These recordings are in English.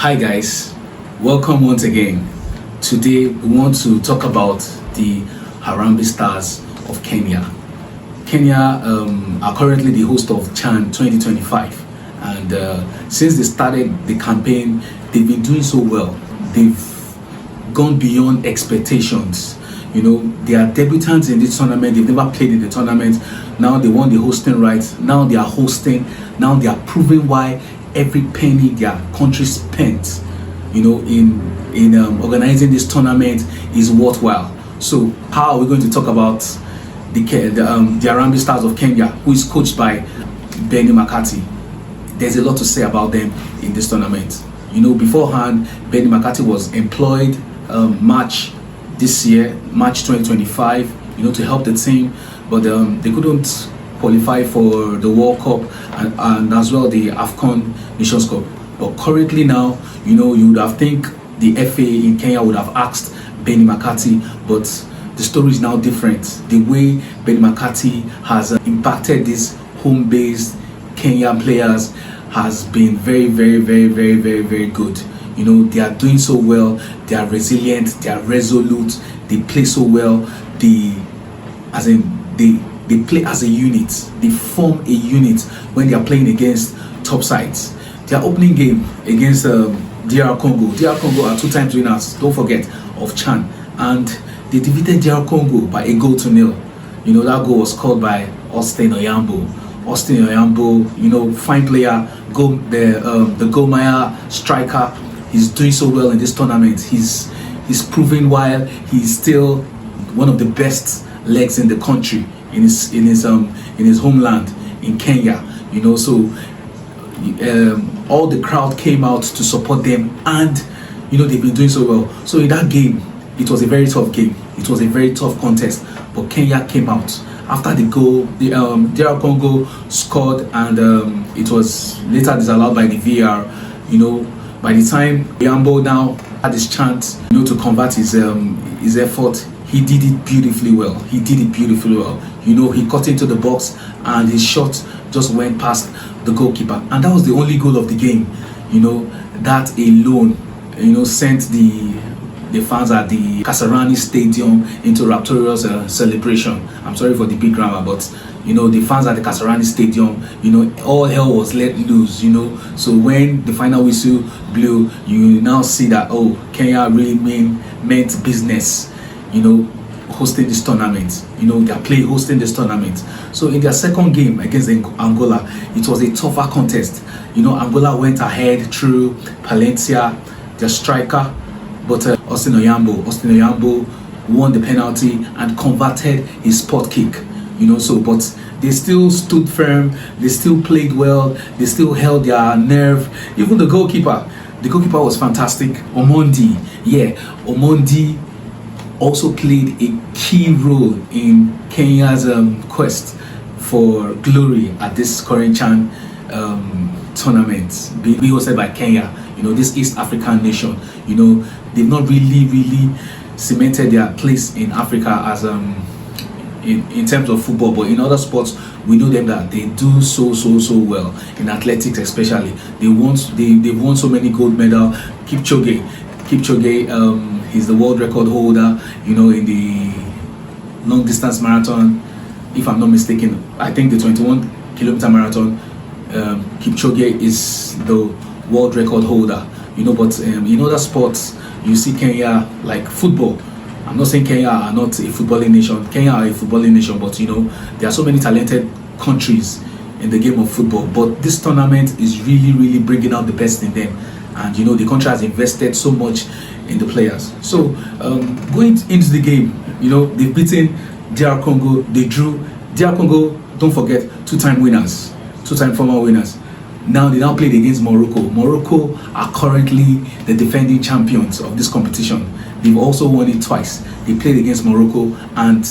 Hi guys, welcome once again. Today we want to talk about the Harambee Stars of Kenya. Kenya are currently the host of CHAN 2025, and since they started the campaign, they've been doing so well. They've gone beyond expectations. You know, they are debutants in this tournament. They've never played in the tournament. Now they won the hosting rights. Now they are hosting. Now they are proving why every penny their country spent, you know, in organizing this tournament is worthwhile. So how are we going to talk about the Harambee Stars of Kenya, who is coached by Benny McCarthy? There's a lot to say about them in this tournament. You know, beforehand, Benny McCarthy was employed March this year, March 2025, you know, to help the team, but they couldn't qualify for the World Cup and as well the AFCON Nations Cup. But currently now, you know, you would have think the FA in Kenya would have asked Benny McCarthy, but the story is now different. The way Benny McCarthy has impacted these home-based Kenyan players has been very good. You know, they are doing so well, they are resilient, they are resolute, they play so well, they play as a unit, they form a unit when they are playing against top sides. Their opening game against DR Congo are 2 times winners, don't forget, of CHAN, and they defeated DR Congo by 1-0. You know, that goal was scored by Austin Oyambo, you know, fine player, the Gomaya striker. He's doing so well in this tournament. He's proving while he's still one of the best legs in the country, in his homeland in Kenya. You know, so all the crowd came out to support them, and you know, they've been doing so well. So in that game, it was a very tough game. It was a very tough contest, but Kenya came out after the goal. The DR Congo scored, and it was later disallowed by the VAR. You know, by the time Yambo now had his chance, you know, to convert his effort, he did it beautifully well. You know, he cut into the box and his shot just went past the goalkeeper, and that was the only goal of the game. You know, that alone, you know, sent the fans at the Kasarani Stadium into rapturous celebration. I'm sorry for the big grammar, but you know, the fans at the Kasarani Stadium, you know, all hell was let loose, you know. So when the final whistle blew, you now see that, oh, Kenya really meant business, you know, hosting this tournament. You know, they are hosting this tournament. So in their second game against Angola, it was a tougher contest. You know, Angola went ahead through Palencia, their striker, but Austin Oyambo won the penalty and converted his spot kick. You know, so but they still stood firm, they still played well, they still held their nerve. Even the goalkeeper was fantastic. Omondi also played a key role in Kenya's quest for glory at this current CHAN tournament being hosted by Kenya. You know, this East African nation, you know, they've not really cemented their place in Africa as in terms of football, but in other sports we know them that they do so well. In athletics especially, they've won so many gold medals. Kipchoge, he's the world record holder, you know, in the long distance marathon, if I'm not mistaken. I think the 21-kilometer marathon, Kipchoge is the world record holder, you know. But in other sports, you see Kenya, like football. I'm not saying Kenya are not a footballing nation. Kenya are a footballing nation, but you know, there are so many talented countries in the game of football. But this tournament is really bringing out the best in them, and you know, the country has invested so much in the players. So going into the game, you know, they've beaten DR Congo. They drew. DR Congo, don't forget, 2-time winners, 2-time former winners. Now they played against Morocco. Morocco are currently the defending champions of this competition. They've also won it twice. They played against Morocco, and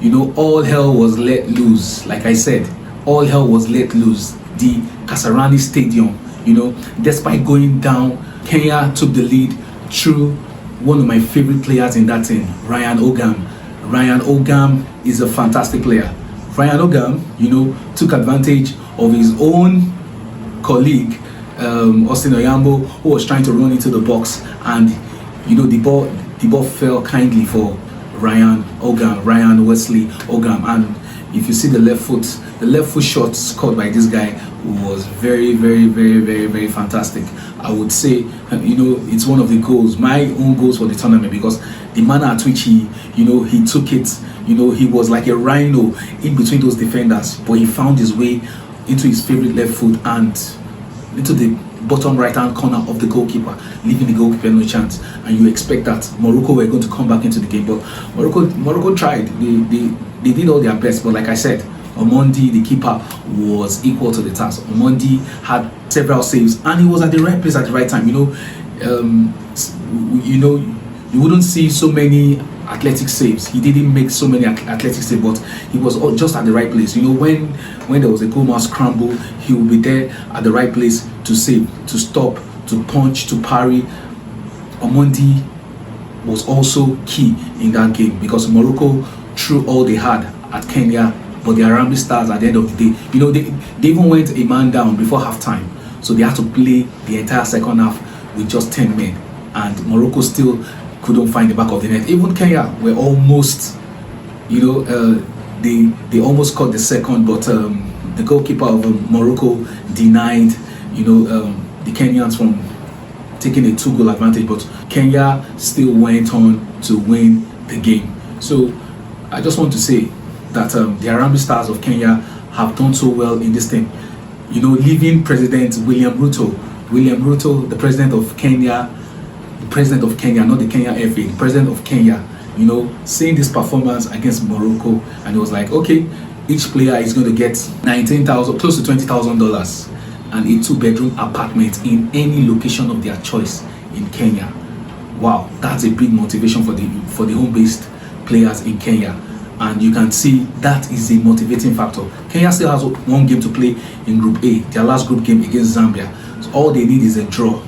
you know, all hell was let loose. Like I said, all hell was let loose. The Kasarani Stadium, you know, despite going down, Kenya took the lead through one of my favorite players in that team, Ryan Ogam. Ryan Ogam is a fantastic player. Ryan Ogam, you know, took advantage of his own colleague Austin Oyambo, who was trying to run into the box, and the ball fell kindly for Ryan Wesley Ogam. And if you see the left foot shot scored by this guy was very, very, very, very, very fantastic. I would say, it's one of the goals, my own goals for the tournament, because the manner at which he took it, he was like a rhino in between those defenders, but he found his way into his favorite left foot and into the bottom right hand corner of the goalkeeper, leaving the goalkeeper no chance. And you expect that Morocco were going to come back into the game, but Morocco tried. They did all their best, but like I said, Omondi, the keeper, was equal to the task. Omondi had several saves, and he was at the right place at the right time. You wouldn't see so many athletic saves. He didn't make so many athletic saves, but he was just at the right place. When there was a goal mouth scramble, he would be there at the right place to save, to stop, to punch, to parry. Omondi was also key in that game, because Morocco threw all they had at Kenya, but the Harambee Stars at the end of the day, they even went a man down before halftime, so they had to play the entire second half with just 10 men, and Morocco still couldn't find the back of the net. Even Kenya were almost, they almost caught the second, but the goalkeeper of Morocco denied, the Kenyans from taking a 2-goal advantage, but Kenya still went on to win the game. So I just want to say that the Harambee Stars of Kenya have done so well in this thing. Leaving President William Ruto, the president of Kenya, not the Kenya FA, the president of Kenya, seeing this performance against Morocco, and it was like, okay, each player is going to get $19,000, close to $20,000, and a 2-bedroom apartment in any location of their choice in Kenya. Wow, that's a big motivation for the home-based players in Kenya. And you can see that is a motivating factor. Kenya still has one game to play in Group A, their last group game against Zambia. So all they need is a draw.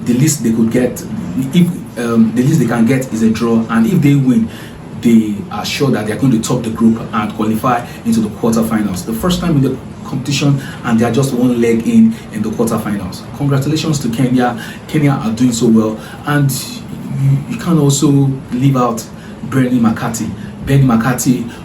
The least they could get, the least they can get is a draw, and if they win, they are sure that they are going to top the group and qualify into the quarterfinals. The first time in the competition, and they are just one leg in the quarterfinals. Congratulations to Kenya. Kenya are doing so well, and you can also leave out Benny McCarthy,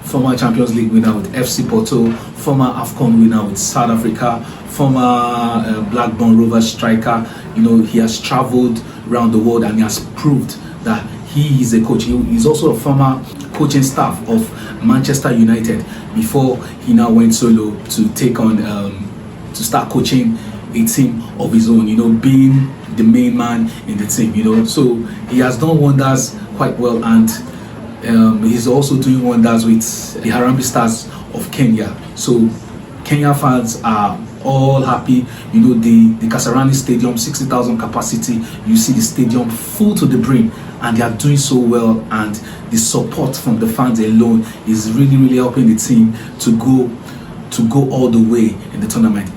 former Champions League winner with FC Porto, former AFCON winner with South Africa, former Blackburn Rovers striker. He has traveled around the world and he has proved that he is a coach. He's also a former coaching staff of Manchester United before he now went solo to take on, to start coaching a team of his own, being the main man in the team, So he has done wonders quite well, and he's also doing wonders with the Harambee Stars of Kenya. So Kenya fans are all happy. The Kasarani Stadium, 60,000 capacity. You see the stadium full to the brim, and they are doing so well. And the support from the fans alone is really, really helping the team to go all the way in the tournament.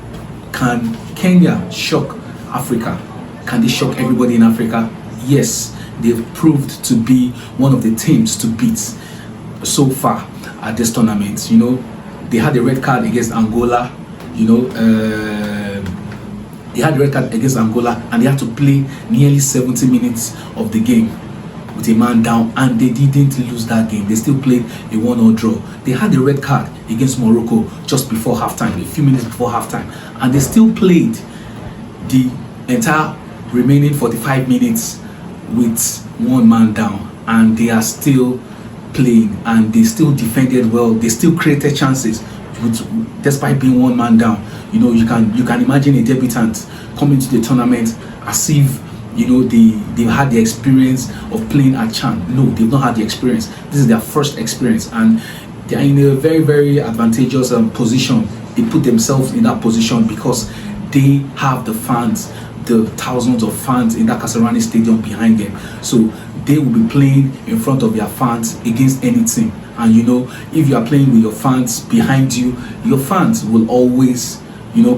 Can Kenya shock Africa? Can they shock everybody in Africa? Yes. They've proved to be one of the teams to beat so far at this tournament. They had a red card against Angola. They had a red card against Angola, and they had to play nearly 70 minutes of the game with a man down, and they didn't lose that game. They still played a 1-1 draw. They had a red card against Morocco just before halftime, a few minutes before halftime, and they still played the entire remaining 45 minutes with one man down, and they are still playing, and they still defended well. They still created chances despite being one man down. You can imagine a debutant coming to the tournament as if they've had the experience of playing at CHAN. No, they've not had the experience. This is their first experience, and they are in a very, very advantageous position. They put themselves in that position because they have the fans, the thousands of fans in that Kasarani Stadium behind them. So they will be playing in front of their fans against any team. And if you are playing with your fans behind you, your fans will always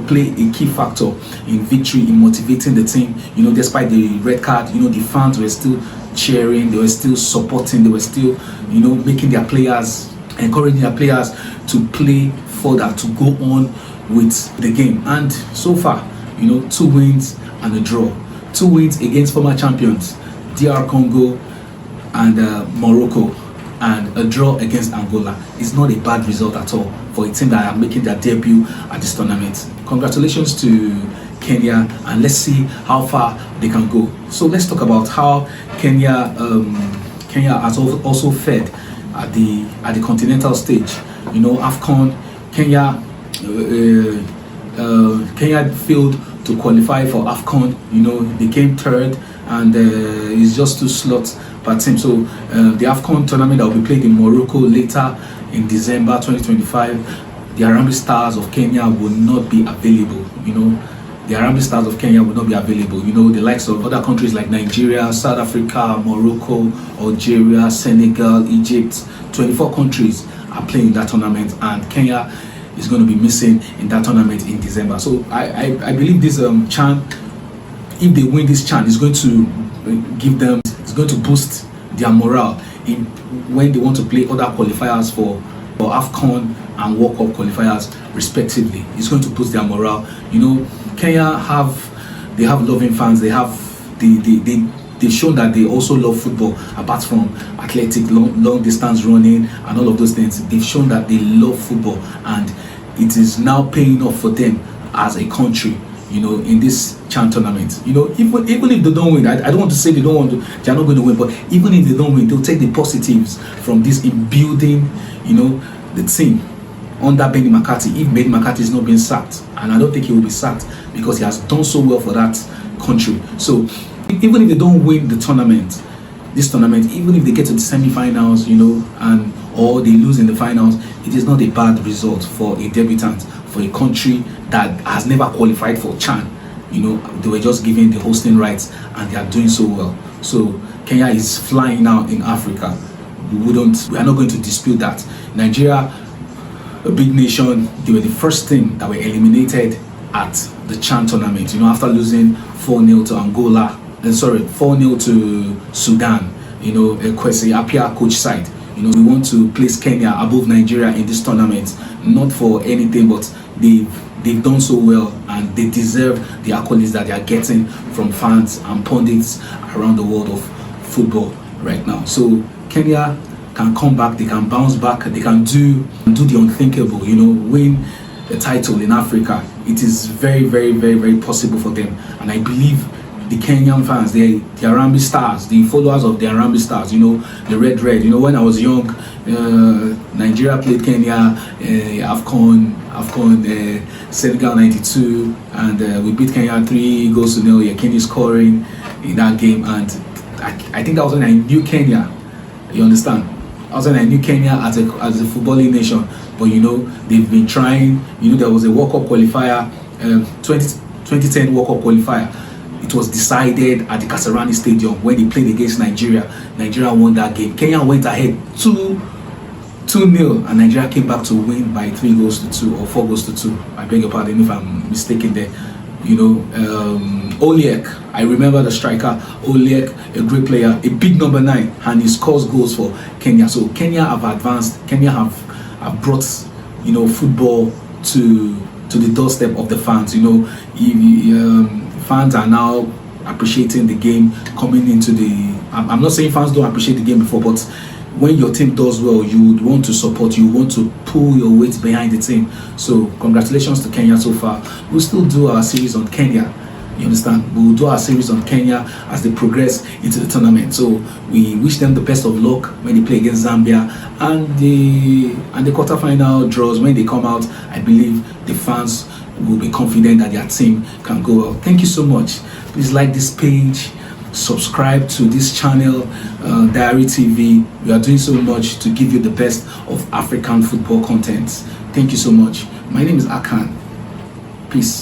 play a key factor in victory, in motivating the team. Despite the red card, the fans were still cheering, they were still supporting, they were still making their players, encouraging their players to play further, to go on with the game. And so far, 2 wins and a draw. 2 wins against former champions DR Congo and Morocco, and a draw against Angola. Is not a bad result at all for a team that are making their debut at this tournament. Congratulations to Kenya, and let's see how far they can go. So let's talk about how Kenya has also fared at the continental stage. AFCON, Kenya failed to qualify for AFCON. They came third, and it's just 2 slots per team. So the AFCON tournament that will be played in Morocco later in December 2025, the Harambee Stars of Kenya will not be available. The Harambee Stars of Kenya will not be available. The likes of other countries like Nigeria, South Africa, Morocco, Algeria, Senegal, Egypt, 24 countries are playing in that tournament, and Kenya is going to be missing in that tournament in December. So I believe this CHAN, if they win this CHAN, is going to give them, it's going to boost their morale in when they want to play other qualifiers for AFCON and World Cup qualifiers respectively. It's going to boost their morale. Kenya have loving fans. They've shown that they also love football, apart from athletic, long distance running and all of those things. They've shown that they love football, and it is now paying off for them as a country, in this CHAN tournament. Even if they don't win, I don't want to say they're not going to win, but even if they don't win, they'll take the positives from this in building, the team under Benny McCarthy. If Benny McCarthy is not being sacked, and I don't think he will be sacked, because he has done so well for that country. So even if they don't win this tournament, even if they get to the semi-finals, or they lose in the finals, it is not a bad result for a debutant, for a country that has never qualified for CHAN. They were just given the hosting rights, and they are doing so well. So Kenya is flying now in Africa. We are not going to dispute that. Nigeria, a big nation, they were the first team that were eliminated at the CHAN tournament, after losing 4-0 to Angola, 4-0 to Sudan, Kwesi Appiah coach side. We want to place Kenya above Nigeria in this tournament, not for anything, but they've done so well, and they deserve the accolades that they are getting from fans and pundits around the world of football right now. So Kenya can come back, they can bounce back, they can do the unthinkable, win a title in Africa. It is very, very, very, very possible for them, and I believe the Kenyan fans, the Harambee Stars, the followers of the Harambee Stars, the red. When I was young, Nigeria played Kenya, AFCON, Senegal 92, and we beat Kenya 3-0. Kenya scoring in that game, and I think that was when I knew Kenya. You understand? I was when I knew Kenya as a footballing nation. But they've been trying. There was a World Cup qualifier, 2010 World Cup qualifier. It was decided at the Kasarani Stadium when they played against Nigeria. Nigeria won that game. Kenya went ahead 2-0, and Nigeria came back to win by 3-2 or 4-2. I beg your pardon if I'm mistaken there. Oliek, I remember the striker Oliek, a great player, a big number 9, and he scores goals for Kenya. So Kenya have advanced. Kenya have brought football to the doorstep of the fans. Fans are now appreciating the game coming into the. I'm not saying fans don't appreciate the game before, but when your team does well, you would want to support, you want to pull your weight behind the team. So congratulations to Kenya so far. We'll still do our series on Kenya. You understand? We'll do our series on Kenya as they progress into the tournament. So we wish them the best of luck when they play against Zambia, and the quarterfinal draws when they come out. I believe the fans will be confident that their team can go well. Thank you so much. Please like this page, subscribe to this channel, Diary TV. We are doing so much to give you the best of African football content. Thank you so much. My name is Akan. Peace.